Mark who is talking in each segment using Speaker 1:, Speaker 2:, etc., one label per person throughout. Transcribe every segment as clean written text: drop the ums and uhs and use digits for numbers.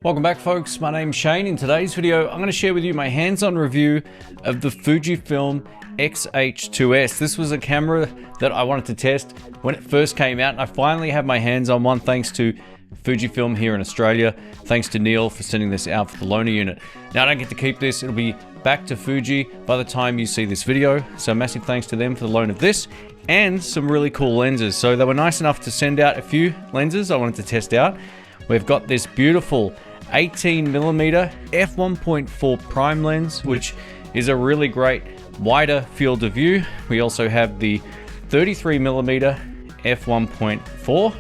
Speaker 1: Welcome back folks, my name's Shane. In today's video, I'm going to share with you my hands-on review of the Fujifilm X-H2S. This was a camera that I wanted to test when it first came out, and I finally have my hands on one thanks to Fujifilm here in Australia. Thanks to Neil for sending this out for the loaner unit. Now I don't get to keep this, it'll be back to Fuji by the time you see this video, so massive thanks to them for the loan of this and some really cool lenses. So they were nice enough to send out a few lenses I wanted to test out. We've got this beautiful 18mm f1.4 prime lens, which is a really great wider field of view. We also have the 33mm f1.4,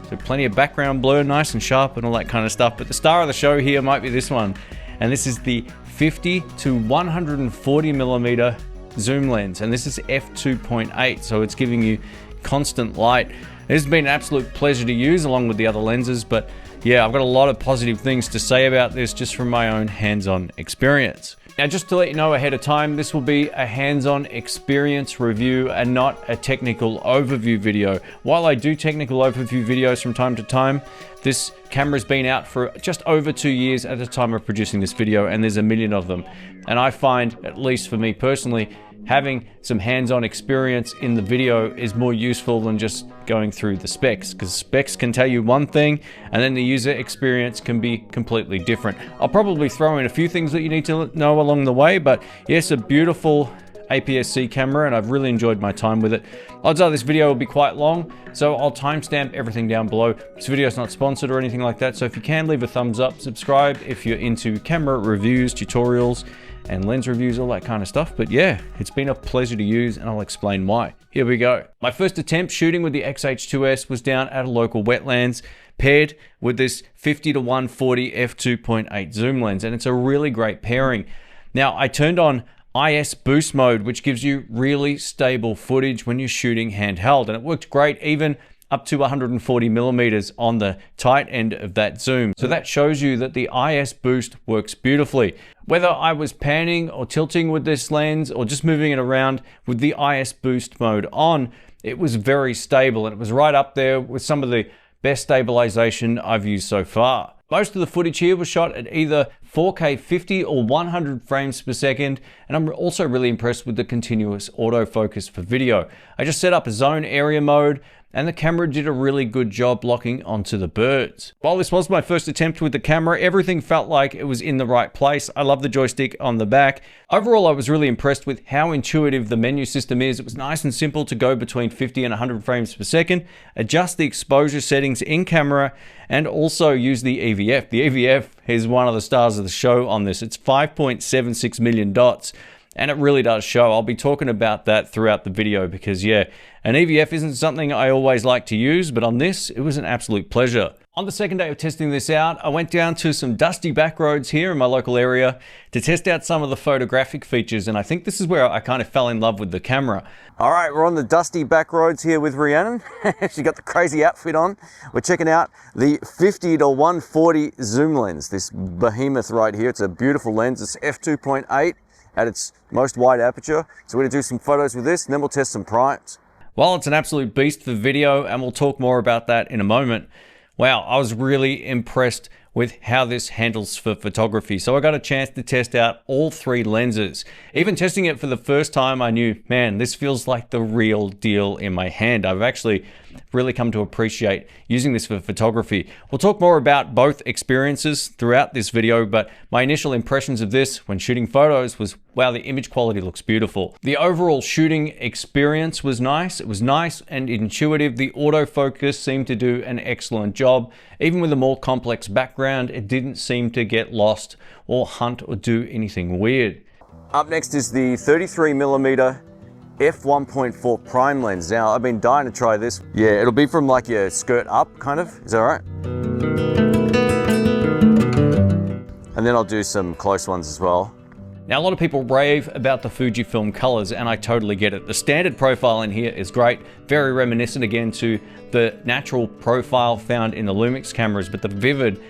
Speaker 1: so plenty of background blur, nice and sharp and all that kind of stuff. But the star of the show here might be this one, and this is the 50 to 140mm zoom lens, and this is f2.8, so it's giving you constant light. It has been an absolute pleasure to use along with the other lenses, but yeah, I've got a lot of positive things to say about this just from my own hands-on experience. Now, just to let you know ahead of time, this will be a hands-on experience review and not a technical overview video. While I do technical overview videos from time to time, this camera's been out for just over 2 years at the time of producing this video, and there's a million of them. And I find, at least for me personally, having some hands-on experience in the video is more useful than just going through the specs, because specs can tell you one thing and then the user experience can be completely different. I'll probably throw in a few things that you need to know along the way, but yes, a beautiful APS-C camera, and I've really enjoyed my time with it. Odds are this video will be quite long, so I'll timestamp everything down below. This video is not sponsored or anything like that, so if you can, leave a thumbs up, subscribe if you're into camera reviews, tutorials, and lens reviews, all that kind of stuff. But yeah, it's been a pleasure to use, and I'll explain why. Here we go. My first attempt shooting with the X-H2S was down at a local wetlands, paired with this 50 to 140 f2.8 zoom lens, and it's a really great pairing. Now, I turned on IBIS boost mode, which gives you really stable footage when you're shooting handheld, and it worked great even up to 140mm on the tight end of that zoom. So that shows you that the IBIS boost works beautifully. Whether I was panning or tilting with this lens or just moving it around with the IBIS boost mode on, it was very stable, and it was right up there with some of the best stabilization I've used so far. Most of the footage here was shot at either 4K 50 or 100 frames per second, and I'm also really impressed with the continuous autofocus for video. I just set up a zone area mode, and the camera did a really good job locking onto the birds. While this was my first attempt with the camera, everything felt like it was in the right place. I love the joystick on the back. Overall, I was really impressed with how intuitive the menu system is. It was nice and simple to go between 50 and 100 frames per second, adjust the exposure settings in camera, and also use the EVF. The EVF is one of the stars of the show on this. It's 5.76 million dots. And it really does show. I'll be talking about that throughout the video because yeah, an EVF isn't something I always like to use, but on this, it was an absolute pleasure. On the second day of testing this out, I went down to some dusty back roads here in my local area to test out some of the photographic features, and I think this is where I kind of fell in love with the camera. All right, we're on the dusty back roads here with Rhiannon. She got the crazy outfit on. We're checking out the 50 to 140 zoom lens, this behemoth right here. It's a beautiful lens. It's f2.8. at its most wide aperture. So we're gonna do some photos with this, and then we'll test some primes. While it's an absolute beast for video, and we'll talk more about that in a moment, wow, I was really impressed with how this handles for photography. So I got a chance to test out all three lenses. Even testing it for the first time, I knew, man, this feels like the real deal in my hand. I've actually really come to appreciate using this for photography. We'll talk more about both experiences throughout this video, but my initial impressions of this when shooting photos was, wow, the image quality looks beautiful. The overall shooting experience was nice. It was nice and intuitive. The autofocus seemed to do an excellent job. Even with a more complex background, it didn't seem to get lost or hunt or do anything weird. Up next is the 33mm f1.4 prime lens. Now, I've been dying to try this. Yeah, it'll be from like your skirt up, kind of. Is that all right? And then I'll do some close ones as well. Now, a lot of people rave about the Fujifilm colors, and I totally get it. The standard profile in here is great, very reminiscent again to the natural profile found in the Lumix cameras, but the vivid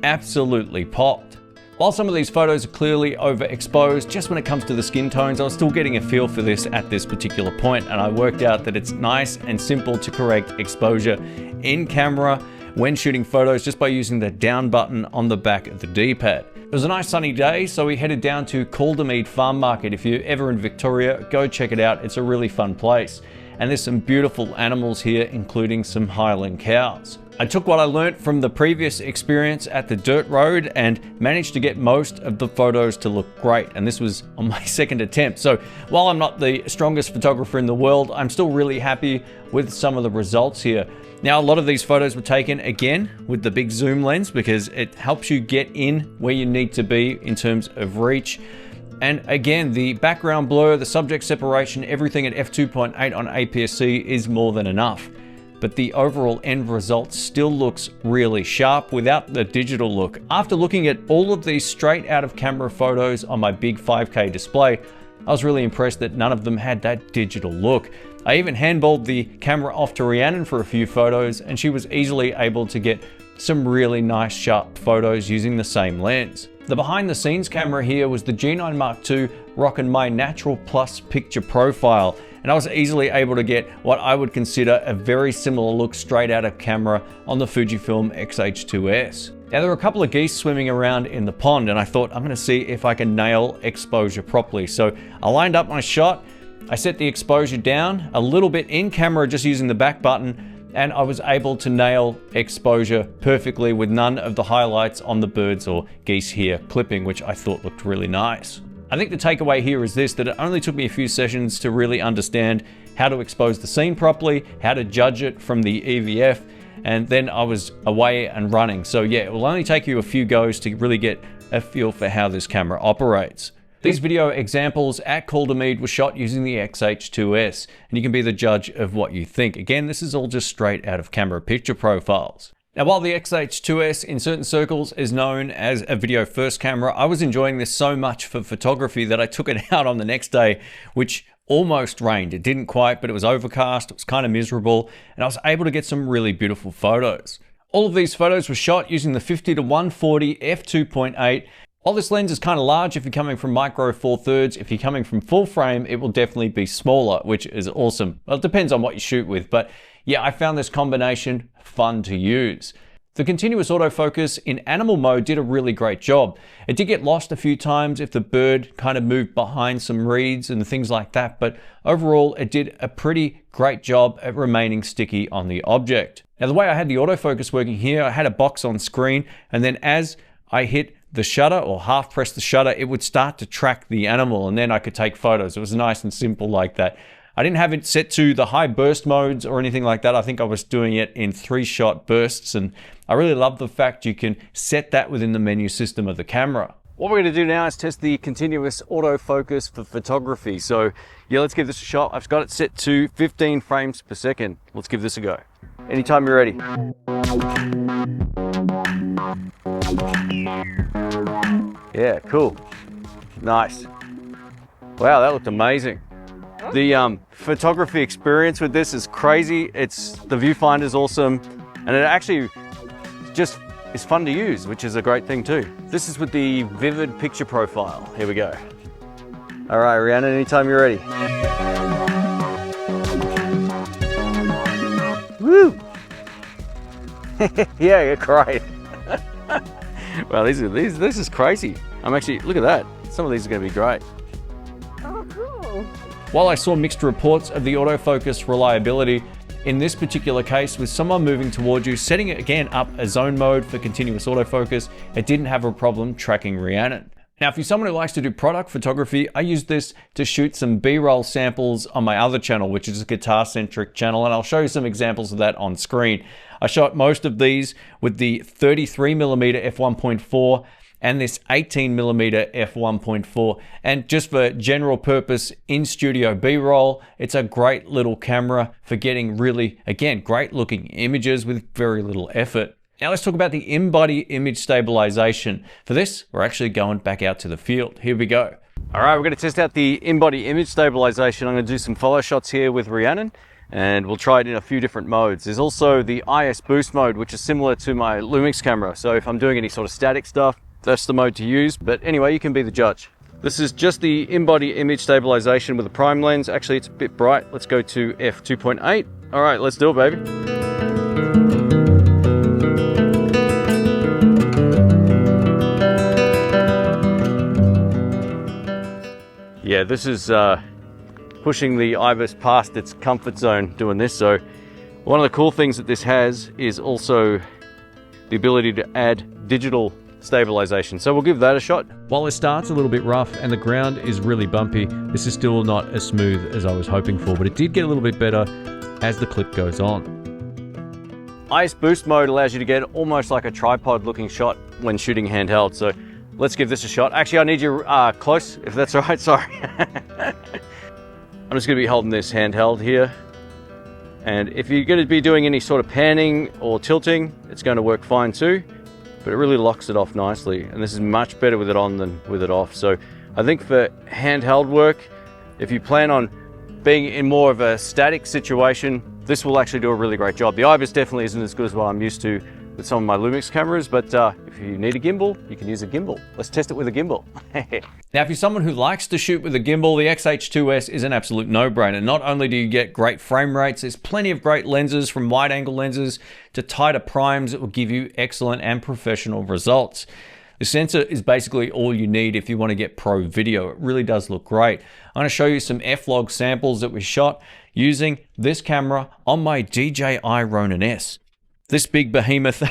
Speaker 1: absolutely popped. While some of these photos are clearly overexposed, just when it comes to the skin tones, I was still getting a feel for this at this particular point, and I worked out that it's nice and simple to correct exposure in camera when shooting photos just by using the down button on the back of the D-pad. It was a nice sunny day, so we headed down to Caldermead Farm Market. If you're ever in Victoria, go check it out. It's a really fun place. And there's some beautiful animals here, including some Highland cows. I took what I learnt from the previous experience at the dirt road and managed to get most of the photos to look great. And this was on my second attempt. So while I'm not the strongest photographer in the world, I'm still really happy with some of the results here. Now, a lot of these photos were taken again with the big zoom lens because it helps you get in where you need to be in terms of reach. And again, the background blur, the subject separation, everything at f2.8 on APS-C is more than enough. But the overall end result still looks really sharp without the digital look. After looking at all of these straight out of camera photos on my big 5K display, I was really impressed that none of them had that digital look. I even handballed the camera off to Rhiannon for a few photos, and she was easily able to get some really nice sharp photos using the same lens. The behind the scenes camera here was the G9 Mark II rocking my Natural Plus picture profile, and I was easily able to get what I would consider a very similar look straight out of camera on the Fujifilm X-H2S. Now, there were a couple of geese swimming around in the pond, and I thought I'm going to see if I can nail exposure properly. So I lined up my shot, I set the exposure down a little bit in camera just using the back button, and I was able to nail exposure perfectly with none of the highlights on the birds or geese here clipping, which I thought looked really nice. I think the takeaway here is this, that it only took me a few sessions to really understand how to expose the scene properly, how to judge it from the EVF, and then I was away and running. So yeah, it will only take you a few goes to really get a feel for how this camera operates. These video examples at Caldermead were shot using the X-H2S, and you can be the judge of what you think. Again, this is all just straight out of camera picture profiles. Now, while the X-H2S in certain circles is known as a video first camera, I was enjoying this so much for photography that I took it out on the next day, which almost rained. It didn't quite, but it was overcast, it was kind of miserable, and I was able to get some really beautiful photos. All of these photos were shot using the 50-140 f2.8. While this lens is kind of large if you're coming from micro 4/3, if you're coming from full frame, it will definitely be smaller, which is awesome. Well, it depends on what you shoot with, but yeah, I found this combination fun to use. The continuous autofocus in animal mode did a really great job. It did get lost a few times if the bird kind of moved behind some reeds and things like that, but overall it did a pretty great job at remaining sticky on the object. Now, the way I had the autofocus working here, I had a box on screen, and then as I hit the shutter or half press the shutter, it would start to track the animal, and then I could take photos. It was nice and simple like that. I didn't have it set to the high burst modes or anything like that. I think I was doing it in 3-shot bursts, and I really love the fact you can set that within the menu system of the camera. What we're going to do now is test the continuous autofocus for photography. So yeah, let's give this a shot. I've got it set to 15 frames per second. Let's give this a go. Anytime you're ready. Yeah, cool. Nice. Wow, that looked amazing. The photography experience with this is crazy. The viewfinder is awesome, and it actually just is fun to use, which is a great thing too. This is with the vivid picture profile. Here we go. All right, Rhiannon, anytime you're ready. Woo! Yeah, great. Wow, this is crazy. I'm actually, look at that. Some of these are going to be great.
Speaker 2: Oh, cool.
Speaker 1: While I saw mixed reports of the autofocus reliability, in this particular case, with someone moving towards you, setting it again up a zone mode for continuous autofocus, it didn't have a problem tracking Rhiannon. Now, if you're someone who likes to do product photography, I use this to shoot some B-roll samples on my other channel, which is a guitar-centric channel, and I'll show you some examples of that on screen. I shot most of these with the 33mm f1.4 and this 18mm f1.4, and just for general purpose in-studio B-roll, it's a great little camera for getting really, again, great looking images with very little effort. Now let's talk about the in-body image stabilization. For this, we're actually going back out to the field. Here we go. All right, we're going to test out the in-body image stabilization. I'm going to do some follow shots here with Rhiannon, and we'll try it in a few different modes. There's also the IS boost mode, which is similar to my Lumix camera. So if I'm doing any sort of static stuff, that's the mode to use. But anyway, you can be the judge. This is just the in-body image stabilization with a prime lens. Actually, it's a bit bright. Let's go to f2.8. All right, let's do it, baby. yeah, this is pushing the IBIS past its comfort zone doing this. So one of the cool things that this has is also the ability to add digital stabilization. So we'll give that a shot. While it starts a little bit rough and the ground is really bumpy, this is still not as smooth as I was hoping for, but it did get a little bit better as the clip goes on. IBIS boost mode allows you to get almost like a tripod looking shot when shooting handheld. So let's give this a shot. Actually, I need you close, if that's all right, sorry. I'm just gonna be holding this handheld here. And if you're gonna be doing any sort of panning or tilting, it's gonna work fine too, but it really locks it off nicely. And this is much better with it on than with it off. So I think for handheld work, if you plan on being in more of a static situation, this will actually do a really great job. The IBIS definitely isn't as good as what I'm used to with some of my Lumix cameras, but if you need a gimbal, you can use a gimbal. Let's test it with a gimbal. Now, if you're someone who likes to shoot with a gimbal, the X-H2S is an absolute no-brainer. Not only do you get great frame rates, there's plenty of great lenses, from wide-angle lenses to tighter primes that will give you excellent and professional results. The sensor is basically all you need if you want to get pro video. It really does look great. I'm going to show you some F-Log samples that we shot using this camera on my DJI Ronin S. This big behemoth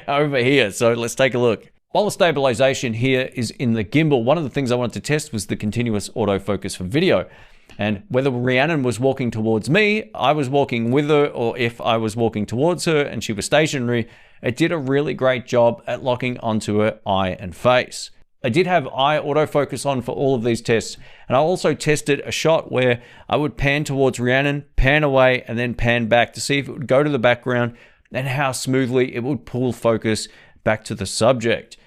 Speaker 1: over here. So let's take a look. While the stabilization here is in the gimbal, one of the things I wanted to test was the continuous autofocus for video. And whether Rhiannon was walking towards me, I was walking with her, or if I was walking towards her and she was stationary, it did a really great job at locking onto her eye and face. I did have eye autofocus on for all of these tests, and I also tested a shot where I would pan towards Rhiannon, pan away, and then pan back to see if it would go to the background and how smoothly it would pull focus back to the subject.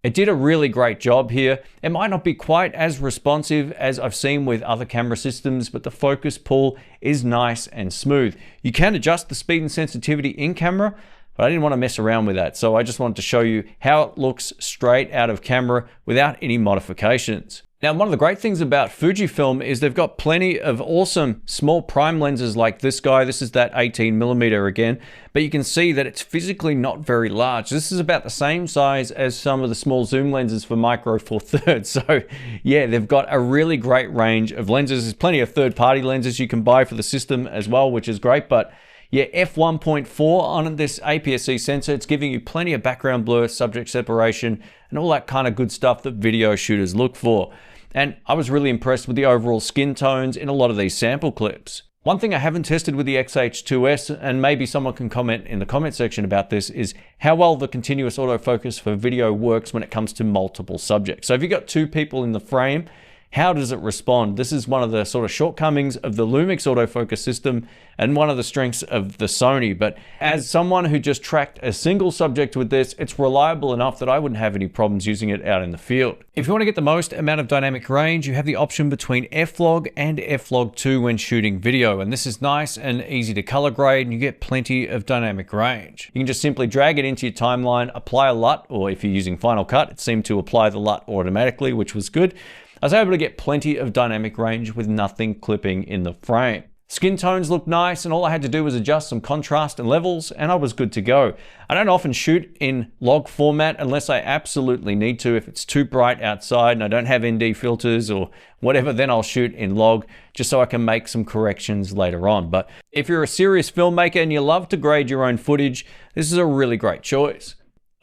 Speaker 1: It did a really great job here. It might not be quite as responsive as I've seen with other camera systems, but the focus pull is nice and smooth. You can adjust the speed and sensitivity in camera, but I didn't want to mess around with that. So I just wanted to show you how it looks straight out of camera without any modifications. Now, one of the great things about Fujifilm is they've got plenty of awesome small prime lenses like this guy. This is that 18mm again, but you can see that it's physically not very large. This is about the same size as some of the small zoom lenses for Micro Four Thirds. So yeah, they've got a really great range of lenses. There's plenty of third-party lenses you can buy for the system as well, which is great. But yeah, f1.4 on this APS-C sensor. It's giving you plenty of background blur, subject separation, and all that kind of good stuff that video shooters look for. And I was really impressed with the overall skin tones in a lot of these sample clips. One thing I haven't tested with the X-H2S, and maybe someone can comment in the comment section about this, is how well the continuous autofocus for video works when it comes to multiple subjects. So if you've got two people in the frame, how does it respond? This is one of the sort of shortcomings of the Lumix autofocus system and one of the strengths of the Sony. But as someone who just tracked a single subject with this, it's reliable enough that I wouldn't have any problems using it out in the field. If you want to get the most amount of dynamic range, you have the option between F-Log and F-Log 2 when shooting video. And this is nice and easy to color grade, and you get plenty of dynamic range. You can just simply drag it into your timeline, apply a LUT, or if you're using Final Cut, it seemed to apply the LUT automatically, which was good. I was able to get plenty of dynamic range with nothing clipping in the frame. Skin tones look nice, and all I had to do was adjust some contrast and levels, and I was good to go. I don't often shoot in log format unless I absolutely need to. If it's too bright outside and I don't have ND filters or whatever, then I'll shoot in log just so I can make some corrections later on. But if you're a serious filmmaker and you love to grade your own footage, this is a really great choice.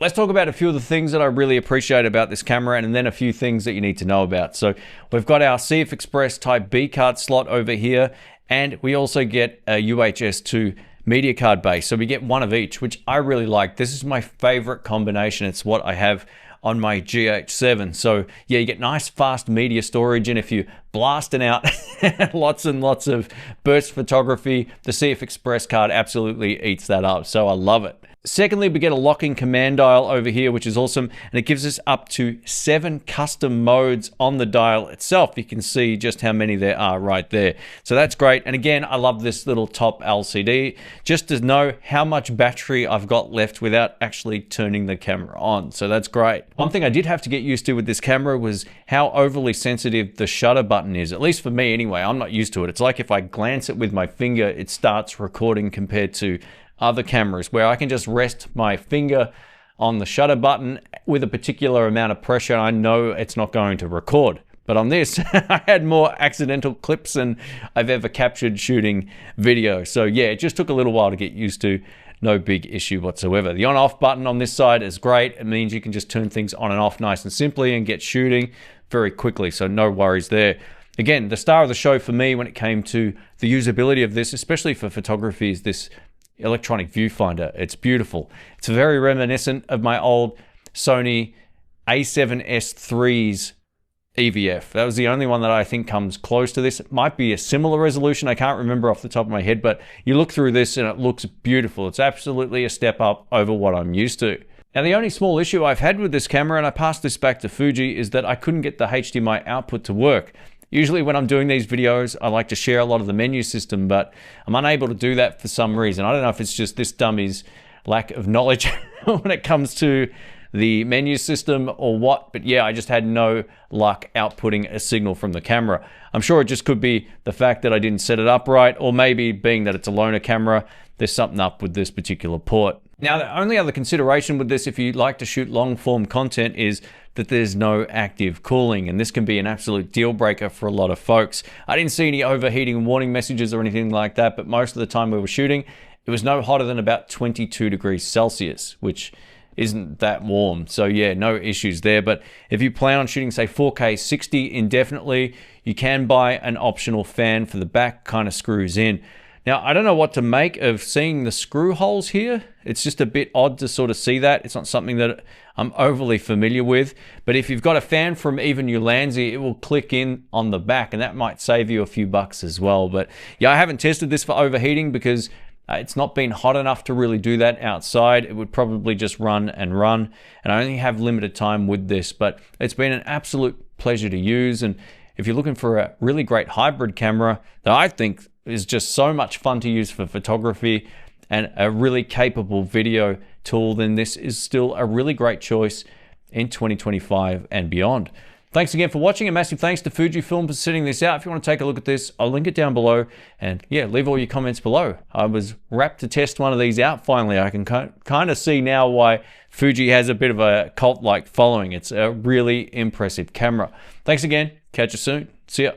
Speaker 1: Let's talk about a few of the things that I really appreciate about this camera, and then a few things that you need to know about. So we've got our CF Express Type B card slot over here, and we also get a UHS-2 media card base. So we get one of each, which I really like. This is my favorite combination. It's what I have on my GH7. So yeah, you get nice fast media storage, and if you're blasting out lots and lots of burst photography, the CF Express card absolutely eats that up. So I love it. Secondly, we get a locking command dial over here, which is awesome, and it gives us up to 7 custom modes on the dial itself. You can see just how many there are right there. So that's great. And again, I love this little top LCD just to know how much battery I've got left without actually turning the camera on. So that's great. One thing I did have to get used to with this camera was how overly sensitive the shutter button is, at least for me anyway. I'm not used to it. It's like if I glance it with my finger, it starts recording, compared to other cameras where I can just rest my finger on the shutter button with a particular amount of pressure. I know it's not going to record. But on this, I had more accidental clips than I've ever captured shooting video. So yeah, it just took a little while to get used to. No big issue whatsoever. The on-off button on this side is great. It means you can just turn things on and off nice and simply and get shooting very quickly. So no worries there. Again, the star of the show for me when it came to the usability of this, especially for photography, is this electronic viewfinder. It's beautiful. It's very reminiscent of my old Sony A7S III's EVF. That was the only one that I think comes close to this. It might be a similar resolution. I can't remember off the top of my head, but you look through this and it looks beautiful. It's absolutely a step up over what I'm used to. Now, the only small issue I've had with this camera, and I passed this back to Fuji, is that I couldn't get the HDMI output to work. Usually when I'm doing these videos, I like to share a lot of the menu system, but I'm unable to do that for some reason. I don't know if it's just this dummy's lack of knowledge when it comes to the menu system or what, but yeah, I just had no luck outputting a signal from the camera. I'm sure it just could be the fact that I didn't set it up right, or maybe being that it's a loaner camera, there's something up with this particular port. Now, the only other consideration with this, if you like to shoot long form content, is that there's no active cooling, and this can be an absolute deal breaker for a lot of folks. I didn't see any overheating warning messages or anything like that, but most of the time we were shooting, it was no hotter than about 22 degrees Celsius, which isn't that warm. So yeah, no issues there. But if you plan on shooting, say 4K 60 indefinitely, you can buy an optional fan for the back, kind of screws in. Now, I don't know what to make of seeing the screw holes here. It's just a bit odd to sort of see that. It's not something that I'm overly familiar with. But if you've got a fan from even Ulanzi, it will click in on the back, and that might save you a few bucks as well. But yeah, I haven't tested this for overheating because it's not been hot enough to really do that outside. It would probably just run and run, and I only have limited time with this, but it's been an absolute pleasure to use. And if you're looking for a really great hybrid camera that I think is just so much fun to use for photography and a really capable video tool, then this is still a really great choice in 2025 and beyond. Thanks again for watching. A massive thanks to Fujifilm for sending this out. If you want to take a look at this, I'll link it down below. And yeah, leave all your comments below. I was rapt to test one of these out finally. I can kind of see now why Fuji has a bit of a cult-like following. It's a really impressive camera. Thanks again. Catch you soon. See ya.